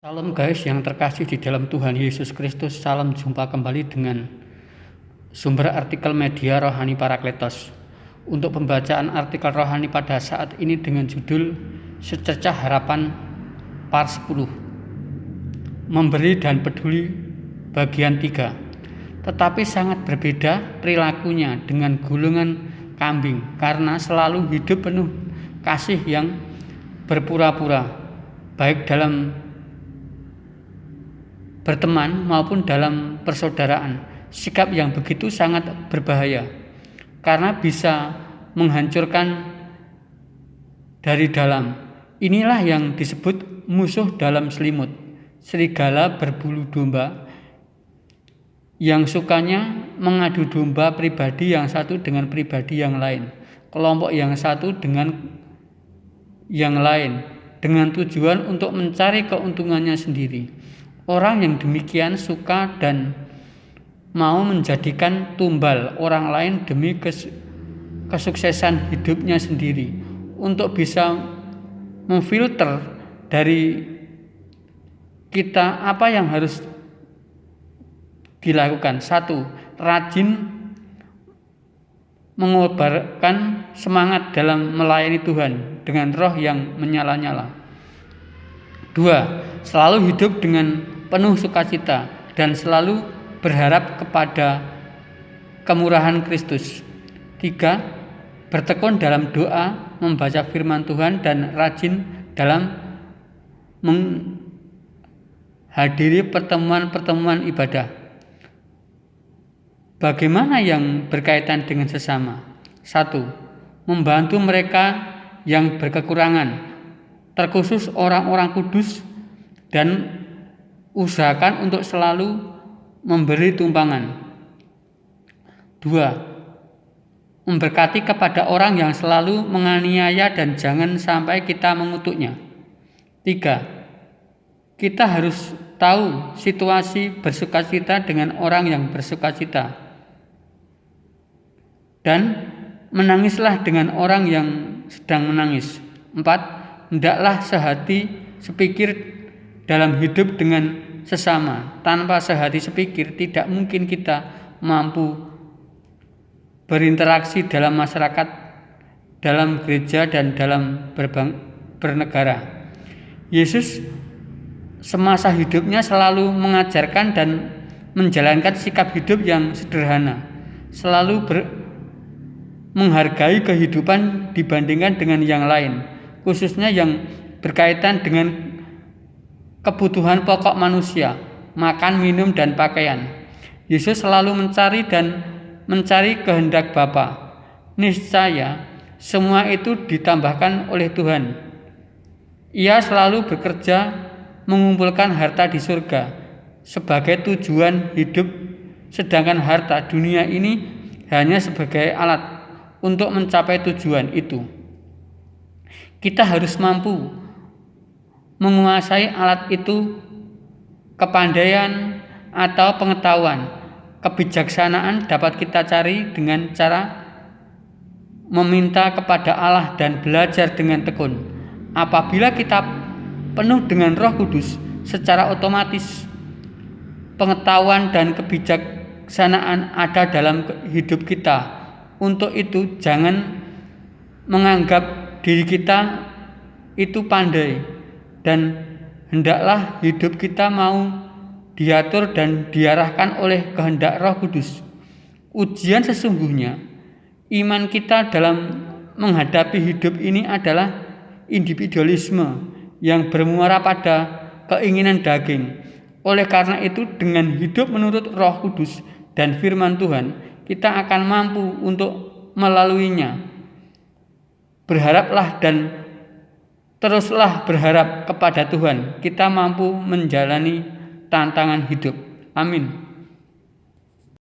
Salam guys yang terkasih di dalam Tuhan Yesus Kristus. Salam jumpa kembali dengan sumber artikel media Rohani Parakletos. Untuk pembacaan artikel rohani pada saat ini dengan judul Secercah Harapan Part 10, Memberi dan Peduli bagian 3. Tetapi sangat berbeda perilakunya dengan gulungan kambing, karena selalu hidup penuh kasih yang berpura-pura, baik dalam berteman maupun dalam persaudaraan. Sikap yang begitu sangat berbahaya karena bisa menghancurkan dari dalam. Inilah yang disebut musuh dalam selimut, serigala berbulu domba yang sukanya mengadu domba pribadi yang satu dengan pribadi yang lain, kelompok yang satu dengan yang lain, dengan tujuan untuk mencari keuntungannya sendiri. Orang yang demikian suka dan mau menjadikan tumbal orang lain demi kesuksesan hidupnya sendiri. Untuk bisa memfilter dari kita apa yang harus dilakukan. 1. Rajin mengobarkan semangat dalam melayani Tuhan dengan roh yang menyala-nyala. 2. Selalu hidup dengan penuh sukacita dan selalu berharap kepada kemurahan Kristus. 3. Bertekun dalam doa, membaca firman Tuhan, dan rajin dalam menghadiri pertemuan-pertemuan ibadah. Bagaimana yang berkaitan dengan sesama? 1. Membantu mereka yang berkekurangan, terkhusus orang-orang kudus, dan usahakan untuk selalu memberi tumpangan. 2. Memberkati kepada orang yang selalu menganiaya dan jangan sampai kita mengutuknya. 3. Kita harus tahu situasi bersukacita dengan orang yang bersukacita, dan menangislah dengan orang yang sedang menangis. 4. Hendaklah sehati sepikir dalam hidup dengan sesama. Tanpa sehati sepikir tidak mungkin kita mampu berinteraksi dalam masyarakat, dalam gereja, dan dalam bernegara. Yesus semasa hidupnya selalu mengajarkan dan menjalankan sikap hidup yang sederhana, selalu menghargai kehidupan dibandingkan dengan yang lain, khususnya yang berkaitan dengan kebutuhan pokok manusia, makan, minum, dan pakaian. Yesus selalu mencari kehendak Bapa. Niscaya semua itu ditambahkan oleh Tuhan. Ia selalu bekerja mengumpulkan harta di surga sebagai tujuan hidup, sedangkan harta dunia ini hanya sebagai alat untuk mencapai tujuan itu. Kita harus mampu menguasai alat itu. Kepandaian atau pengetahuan, kebijaksanaan dapat kita cari dengan cara meminta kepada Allah dan belajar dengan tekun. Apabila kita penuh dengan Roh Kudus, secara otomatis pengetahuan dan kebijaksanaan ada dalam hidup kita. Untuk itu jangan menganggap diri kita itu pandai, dan hendaklah hidup kita mau diatur dan diarahkan oleh kehendak Roh Kudus. Ujian sesungguhnya iman kita dalam menghadapi hidup ini adalah individualisme yang bermuara pada keinginan daging. Oleh karena itu, dengan hidup menurut Roh Kudus dan firman Tuhan, kita akan mampu untuk melaluinya. Berharaplah dan teruslah berharap kepada Tuhan. Kita mampu menjalani tantangan hidup. Amin.